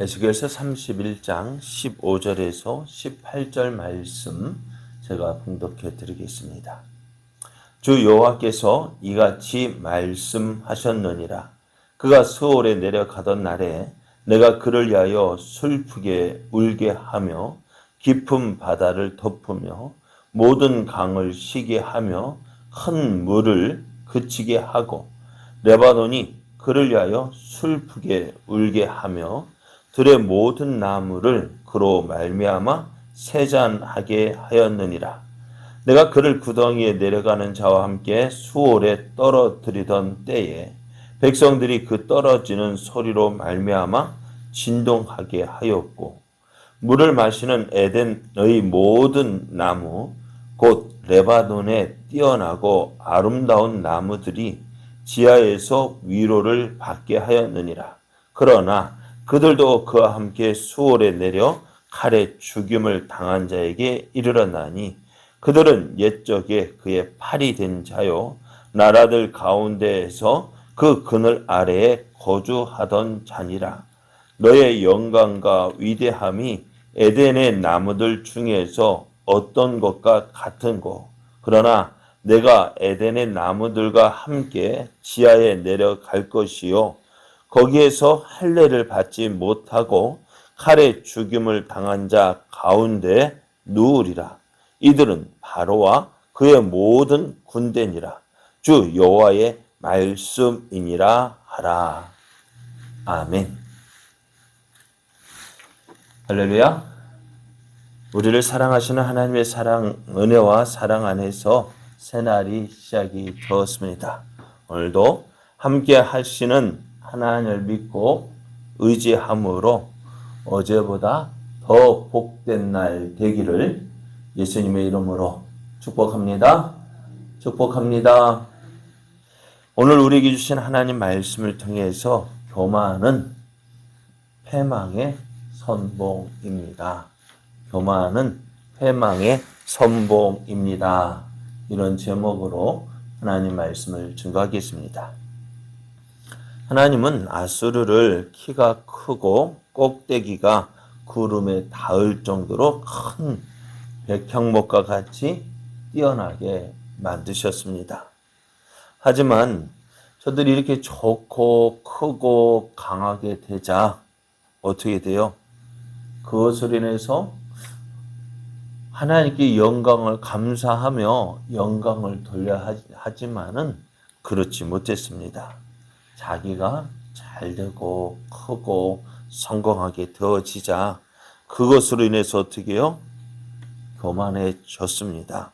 에스겔서 31장 15절에서 18절 말씀 제가 봉독해 드리겠습니다. 주 여호와께서 이같이 말씀하셨느니라. 그가 스올에 내려가던 날에 내가 그를 위하여 슬프게 울게 하며 깊은 바다를 덮으며 모든 강을 쉬게 하며 큰 물을 그치게 하고 레바논이 그를 위하여 슬프게 울게 하며 들의 모든 나무를 그로 말미암아 세잔하게 하였느니라. 내가 그를 구덩이에 내려가는 자와 함께 수올에 떨어뜨리던 때에 백성들이 그 떨어지는 소리로 말미암아 진동하게 하였고 물을 마시는 에덴의 모든 나무 곧 레바논에 뛰어나고 아름다운 나무들이 지하에서 위로를 받게 하였느니라. 그러나 그들도 그와 함께 수올에 내려 칼에 죽임을 당한 자에게 이르렀나니 그들은 옛적에 그의 팔이 된 자요 나라들 가운데에서 그 그늘 아래에 거주하던 자니라. 너의 영광과 위대함이 에덴의 나무들 중에서 어떤 것과 같은고 그러나 내가 에덴의 나무들과 함께 지하에 내려갈 것이요 거기에서 할례를 받지 못하고 칼에 죽임을 당한 자 가운데 누우리라. 이들은 바로와 그의 모든 군대니라. 주 여호와의 말씀이니라 하라. 아멘. 할렐루야. 우리를 사랑하시는 하나님의 사랑, 은혜와 사랑 안에서 새날이 시작이 되었습니다. 오늘도 함께 하시는 하나님을 믿고 의지함으로 어제보다 더 복된 날 되기를 예수님의 이름으로 축복합니다. 축복합니다. 오늘 우리에게 주신 하나님 말씀을 통해서 교만은 패망의 선봉입니다. 교만은 패망의 선봉입니다. 이런 제목으로 하나님 말씀을 증거하겠습니다. 하나님은 아수르를 키가 크고 꼭대기가 구름에 닿을 정도로 큰 백향목과 같이 뛰어나게 만드셨습니다. 하지만 저들이 이렇게 좋고 크고 강하게 되자 어떻게 돼요? 그것으로 인해서 하나님께 영광을 감사하며 영광을 돌려야 하지만은 그렇지 못했습니다. 자기가 잘 되고 크고 성공하게 되어지자 그것으로 인해서 어떻게 해요? 교만해졌습니다.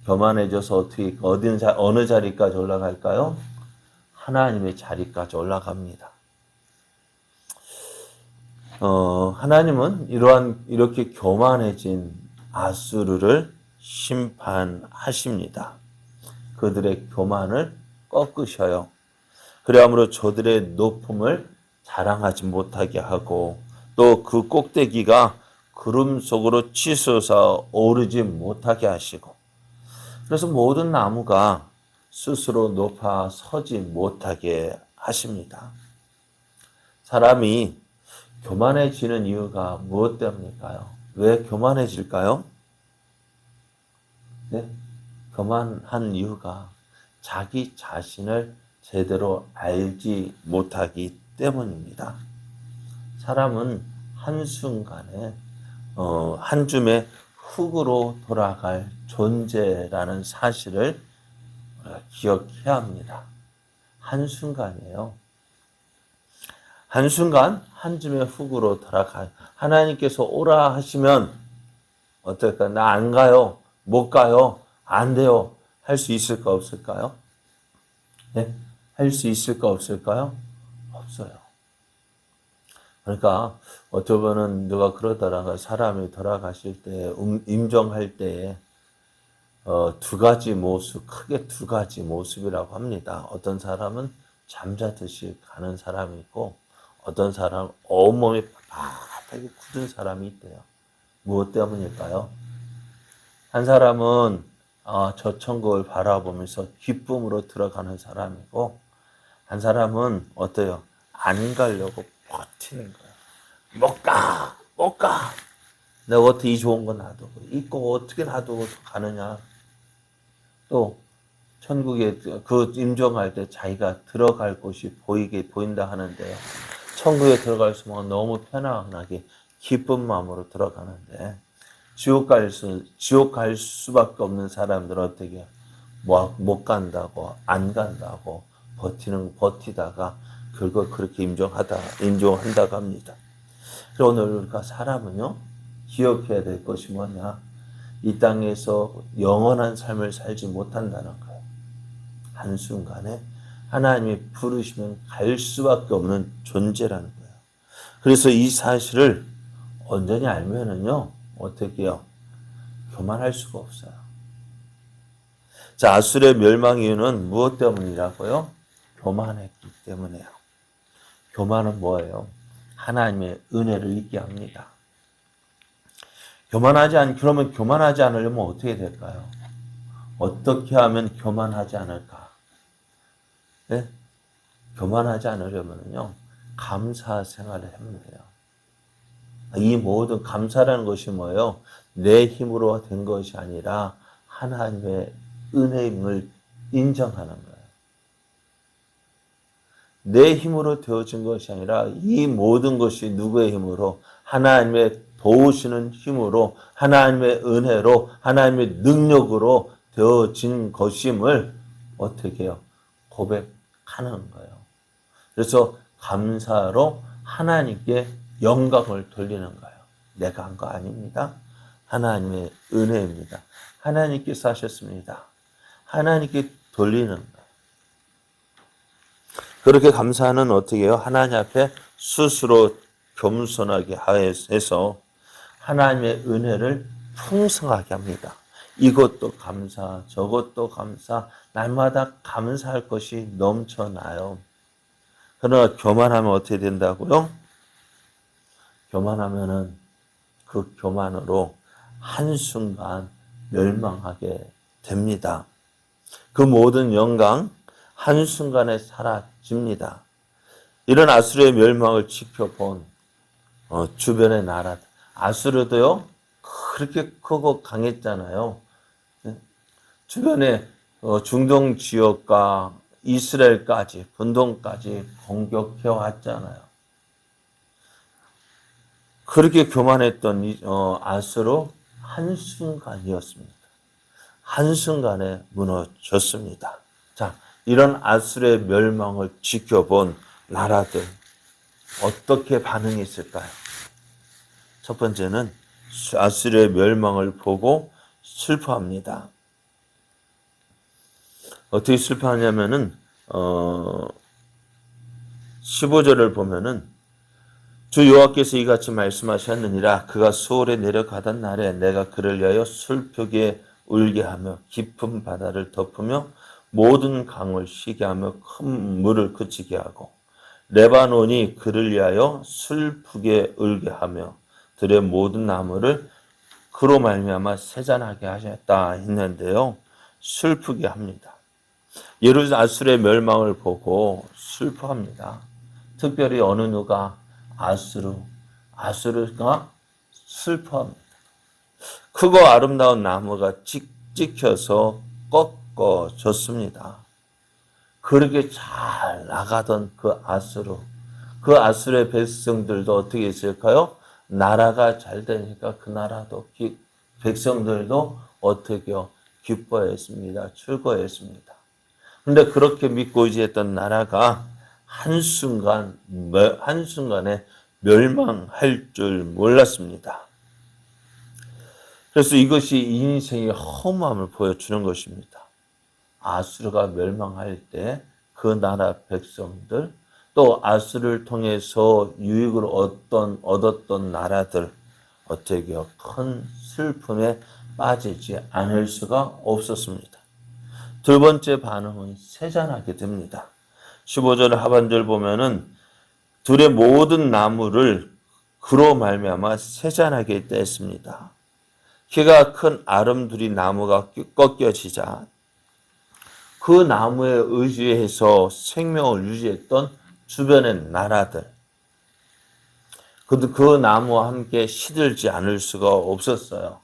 교만해져서 어떻게 어느 자리까지 올라갈까요? 하나님의 자리까지 올라갑니다. 하나님은 이렇게 교만해진 아수르를 심판하십니다. 그들의 교만을 꺾으셔요. 그래야므로 저들의 높음을 자랑하지 못하게 하고 또 그 꼭대기가 구름 속으로 치솟아 오르지 못하게 하시고 그래서 모든 나무가 스스로 높아 서지 못하게 하십니다. 사람이 교만해지는 이유가 무엇 때문일까요? 왜 교만해질까요? 네? 교만한 이유가 자기 자신을 제대로 알지 못하기 때문입니다. 사람은 한순간에 한 줌의 흙으로 돌아갈 존재라는 사실을 기억해야 합니다. 한순간이에요. 한순간 한 줌의 흙으로 돌아가 하나님께서 오라 하시면 어떨까? 나 안 가요. 못 가요. 안 돼요. 할 수 있을까 없을까요? 네? 할 수 있을까 없을까요? 없어요. 그러니까 어떤 분은 누가 그러더라고요. 사람이 돌아가실 때 임종할 때에 두 가지 모습, 크게 두 가지 모습이라고 합니다. 어떤 사람은 잠자듯이 가는 사람이 있고 어떤 사람은 온몸이 바닥에 굳은 사람이 있대요. 무엇 때문일까요? 한 사람은 저 천국을 바라보면서 기쁨으로 들어가는 사람이고 한 사람은 어때요? 안 가려고 버티는 거예요. 못 가. 내가 어떻게 이 좋은 거 놔두고, 있고 어떻게 놔두고 가느냐. 또, 천국에 그 임종할 때 자기가 들어갈 곳이 보인다 하는데요. 천국에 들어갈 수만 너무 편안하게 기쁜 마음으로 들어가는데, 지옥 갈 수밖에 없는 사람들은 어떻게 해요? 못 간다고, 안 간다고, 버티다가, 결국 그렇게 임종한다고 합니다. 그래서 오늘 우리가 사람은요, 기억해야 될 것이 뭐냐? 이 땅에서 영원한 삶을 살지 못한다는 거예요. 한순간에 하나님이 부르시면 갈 수밖에 없는 존재라는 거예요. 그래서 이 사실을 온전히 알면은요, 어떻게 해요? 교만할 수가 없어요. 자, 아수르의 멸망 이유는 무엇 때문이라고요? 교만했기 때문이에요. 교만은 뭐예요? 하나님의 은혜를 잊게 합니다. 그러면 교만하지 않으려면 어떻게 될까요? 어떻게 하면 교만하지 않을까? 네? 교만하지 않으려면요, 감사 생활을 하면 돼요. 이 모든 감사라는 것이 뭐예요? 내 힘으로 된 것이 아니라 하나님의 은혜임을 인정하는 거예요. 내 힘으로 되어진 것이 아니라 이 모든 것이 누구의 힘으로? 하나님의 도우시는 힘으로, 하나님의 은혜로, 하나님의 능력으로 되어진 것임을 어떻게 해요? 고백하는 거예요. 그래서 감사로 하나님께 영광을 돌리는 거예요. 내가 한 거 아닙니다. 하나님의 은혜입니다. 하나님께서 하셨습니다. 하나님께 돌리는 거예요. 그렇게 감사는 어떻게 해요? 하나님 앞에 스스로 겸손하게 해서 하나님의 은혜를 풍성하게 합니다. 이것도 감사, 저것도 감사, 날마다 감사할 것이 넘쳐나요. 그러나 교만하면 어떻게 된다고요? 교만하면은 그 교만으로 한순간 멸망하게 됩니다. 그 모든 영광 한순간에 사라집니다. 이런 아수르의 멸망을 지켜본 주변의 나라, 아수르도요 그렇게 크고 강했잖아요. 주변에 중동 지역과 이스라엘까지, 분동까지 공격해 왔잖아요. 그렇게 교만했던 아수르 한순간이었습니다. 한순간에 무너졌습니다. 자, 이런 아수르의 멸망을 지켜본 나라들 어떻게 반응했을까요? 첫 번째는 아수르의 멸망을 보고 슬퍼합니다. 어떻게 슬퍼하냐면은 15절을 보면은 주 여호와께서 이같이 말씀하셨느니라. 그가 수월에 내려가던 날에 내가 그를 위하여 슬프게 울게 하며 깊은 바다를 덮으며 모든 강을 쉬게 하며 큰 물을 그치게 하고 레바논이 그를 위하여 슬프게 울게 하며 들의 모든 나무를 그로 말미암아 세잔하게 하셨다 했는데요. 슬프게 합니다. 예루살렘 아수르의 멸망을 보고 슬퍼합니다. 특별히 어느 누가 아수르가 슬퍼합니다. 크고 아름다운 나무가 찍혀서 꺾어졌습니다. 그렇게 잘 나가던 그 아수르의 백성들도 어떻게 했을까요? 나라가 잘 되니까 그 나라도 백성들도 어떻게요? 기뻐했습니다. 즐거워했습니다. 그런데 그렇게 믿고 의지했던 나라가 한순간에 멸망할 줄 몰랐습니다. 그래서 이것이 인생의 허무함을 보여주는 것입니다. 아수르가 멸망할 때 그 나라 백성들, 또 아수르를 통해서 유익을 얻었던 나라들, 어떻게 큰 슬픔에 빠지지 않을 수가 없었습니다. 두 번째 반응은 세잔하게 됩니다. 15절 하반절 보면은 들의 모든 나무를 그로 말미암아 세잔하게 뗐습니다. 키가 큰 아름드리 나무가 꺾여지자 그 나무에 의지해서 생명을 유지했던 주변의 나라들, 그 나무와 함께 시들지 않을 수가 없었어요.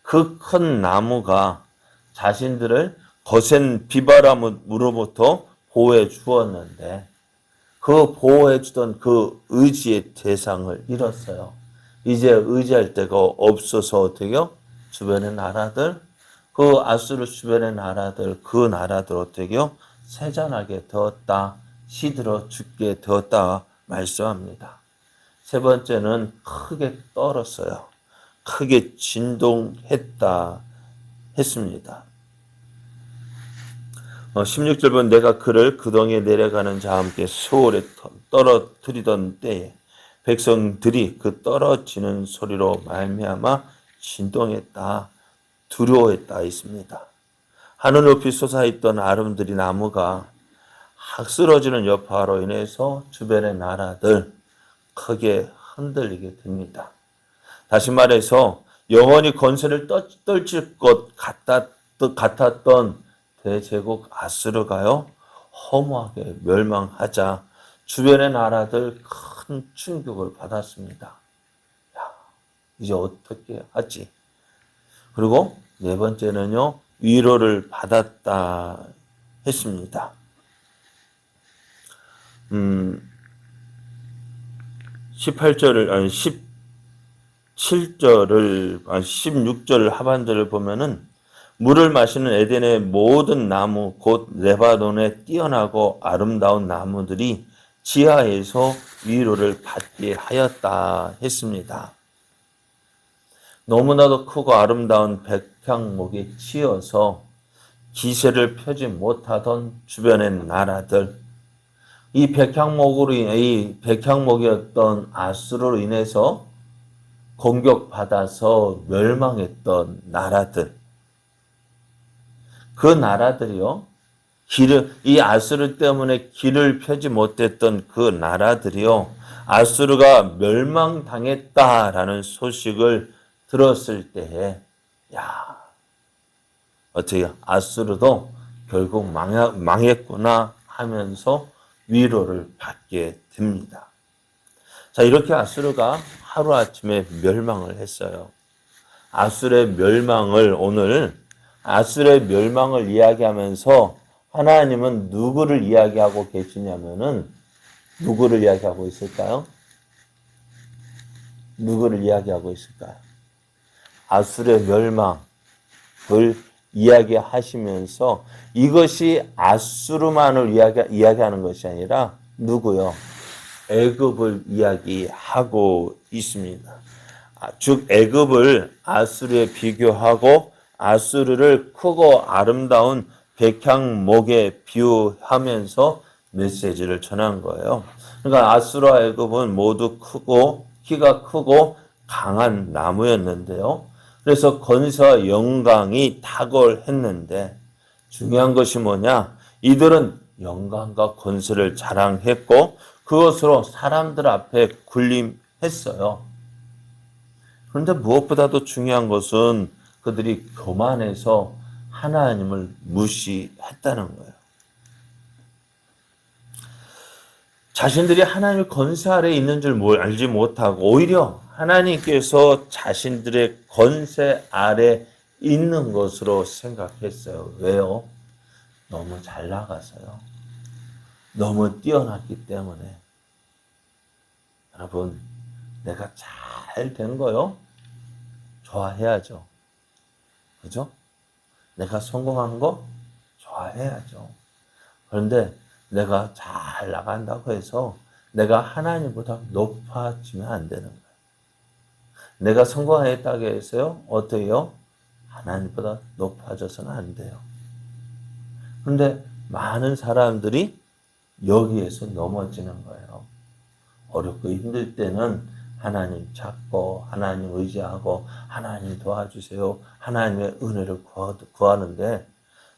그 큰 나무가 자신들을 거센 비바람으로부터 보호해 주었는데 그 보호해 주던 그 의지의 대상을 잃었어요. 이제 의지할 데가 없어서 어떻게요? 주변의 나라들, 그 아수르 주변의 나라들, 그 나라들 어떻게요? 세잔하게 되었다, 시들어 죽게 되었다 말씀합니다. 세 번째는 크게 떨었어요. 크게 진동했다 했습니다. 16절 보면 내가 그를 그동에 내려가는 자와 함께 수월에 떨어뜨리던 때에 백성들이 그 떨어지는 소리로 말미암아 진동했다, 두려워했다 있습니다. 하늘 높이 솟아있던 아름드리 나무가 쓰러지는 여파로 인해서 주변의 나라들 크게 흔들리게 됩니다. 다시 말해서 영원히 권세를 떨칠 것 같았던 대제국 아수르가요 허무하게 멸망하자 주변의 나라들 큰 충격을 받았습니다. 야, 이제 어떻게 하지? 그리고 네 번째는요 위로를 받았다 했습니다. 18절을 아니 17절을 16절 하반절을 보면은 물을 마시는 에덴의 모든 나무 곧 레바논의 뛰어나고 아름다운 나무들이 지하에서 위로를 받게 하였다 했습니다. 너무나도 크고 아름다운 백향목에 치여서 기세를 펴지 못하던 주변의 나라들, 이 백향목이었던 아수르로 인해서 공격받아서 멸망했던 나라들, 그 나라들이요, 이 아수르 때문에 길을 펴지 못했던 그 나라들이요, 아수르가 멸망당했다라는 소식을 들었을 때에, 야, 어떻게 아수르도 결국 망했구나 하면서 위로를 받게 됩니다. 자, 이렇게 아수르가 하루아침에 멸망을 했어요. 아수르의 멸망을 이야기하면서 하나님은 누구를 이야기하고 계시냐면은 누구를 이야기하고 있을까요? 누구를 이야기하고 있을까요? 아수르의 멸망을 이야기하시면서 이것이 아수르만을 이야기하는 것이 아니라 누구요? 애굽을 이야기하고 있습니다. 즉 애굽을 아수르에 비교하고 아수르를 크고 아름다운 백향목에 비유하면서 메시지를 전한 거예요. 그러니까 아수르와 애굽은 모두 키가 크고 강한 나무였는데요. 그래서 권세와 영광이 탁월했는데 중요한 것이 뭐냐? 이들은 영광과 권세를 자랑했고 그것으로 사람들 앞에 군림했어요. 그런데 무엇보다도 중요한 것은 그들이 교만해서 하나님을 무시했다는 거예요. 자신들이 하나님의 권세 아래에 있는 줄 알지 못하고 오히려 하나님께서 자신들의 권세 아래 있는 것으로 생각했어요. 왜요? 너무 잘 나가서요. 너무 뛰어났기 때문에. 여러분, 내가 잘 된 거요? 좋아해야죠. 그죠? 내가 성공한 거? 좋아해야죠. 그런데 내가 잘 나간다고 해서 내가 하나님보다 높아지면 안 되는 거예요. 내가 성공했다고 해서요, 어때요? 하나님보다 높아져서는 안 돼요. 그런데 많은 사람들이 여기에서 넘어지는 거예요. 어렵고 힘들 때는 하나님 찾고 하나님 의지하고 하나님 도와주세요. 하나님의 은혜를 구하는데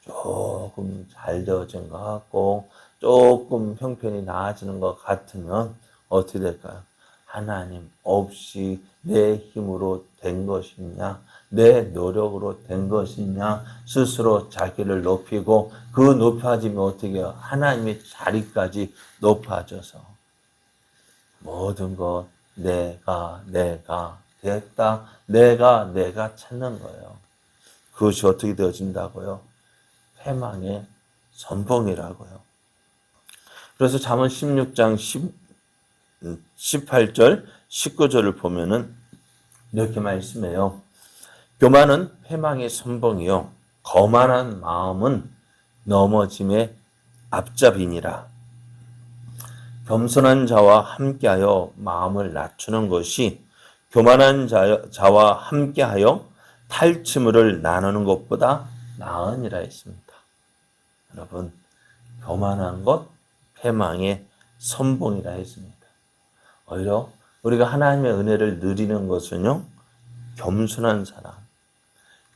조금 잘 되어진 것 같고 조금 형편이 나아지는 것 같으면 어떻게 될까요? 하나님 없이 내 힘으로 된 것이냐, 내 노력으로 된 것이냐, 스스로 자기를 높이고 그 높아지면 어떻게 해요? 하나님의 자리까지 높아져서 모든 것 내가 됐다. 내가 찾는 거예요. 그것이 어떻게 되어진다고요? 패망의 선봉이라고요. 그래서 잠언 16장 18절, 19절을 보면은 이렇게 말씀해요. 교만은 패망의 선봉이요. 거만한 마음은 넘어짐의 앞잡이니라. 겸손한 자와 함께하여 마음을 낮추는 것이 교만한 자와 함께하여 탈취물을 나누는 것보다 나으니라 했습니다. 여러분, 교만한 것 패망의 선봉이라 했습니다. 오히려 우리가 하나님의 은혜를 누리는 것은요, 겸손한 사람,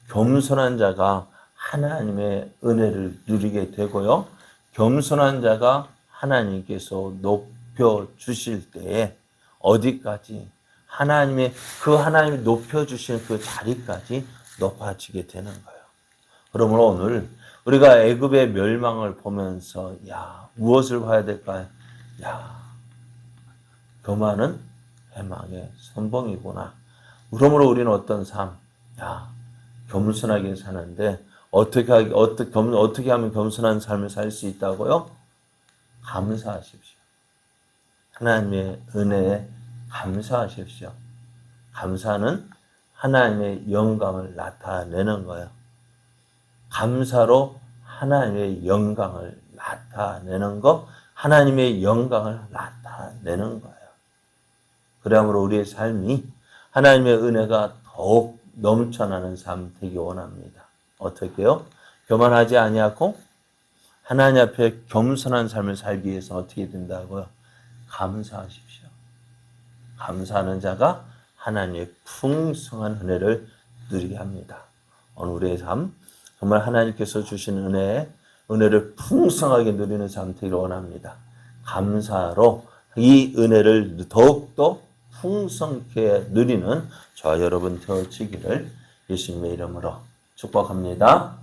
겸손한 자가 하나님의 은혜를 누리게 되고요, 겸손한 자가 하나님께서 높여 주실 때에 어디까지 하나님이 높여 주신 그 자리까지 높아지게 되는 거예요. 그러므로 오늘 우리가 애굽의 멸망을 보면서 무엇을 봐야 될까요? 교만은 패망의 선봉이구나. 그러므로 우리는 어떤 삶, 겸손하게 사는데 어떻게 하면 겸손한 삶을 살 수 있다고요? 감사하십시오. 하나님의 은혜에 감사하십시오. 감사는 하나님의 영광을 나타내는 거예요. 감사로 하나님의 영광을 나타내는 것, 하나님의 영광을 나타내는 거예요. 그러므로 우리의 삶이 하나님의 은혜가 더욱 넘쳐나는 삶 되기 원합니다. 어떻게요? 교만하지 아니하고 하나님 앞에 겸손한 삶을 살기 위해서 어떻게 된다고요? 감사하십시오. 감사하는 자가 하나님의 풍성한 은혜를 누리게 합니다. 오늘 우리의 삶, 정말 하나님께서 주신 은혜를 풍성하게 누리는 삶 되기를 원합니다. 감사로 이 은혜를 더욱더 풍성하게 누리는 저와 여러분 되어지기를 예수님의 이름으로 축복합니다.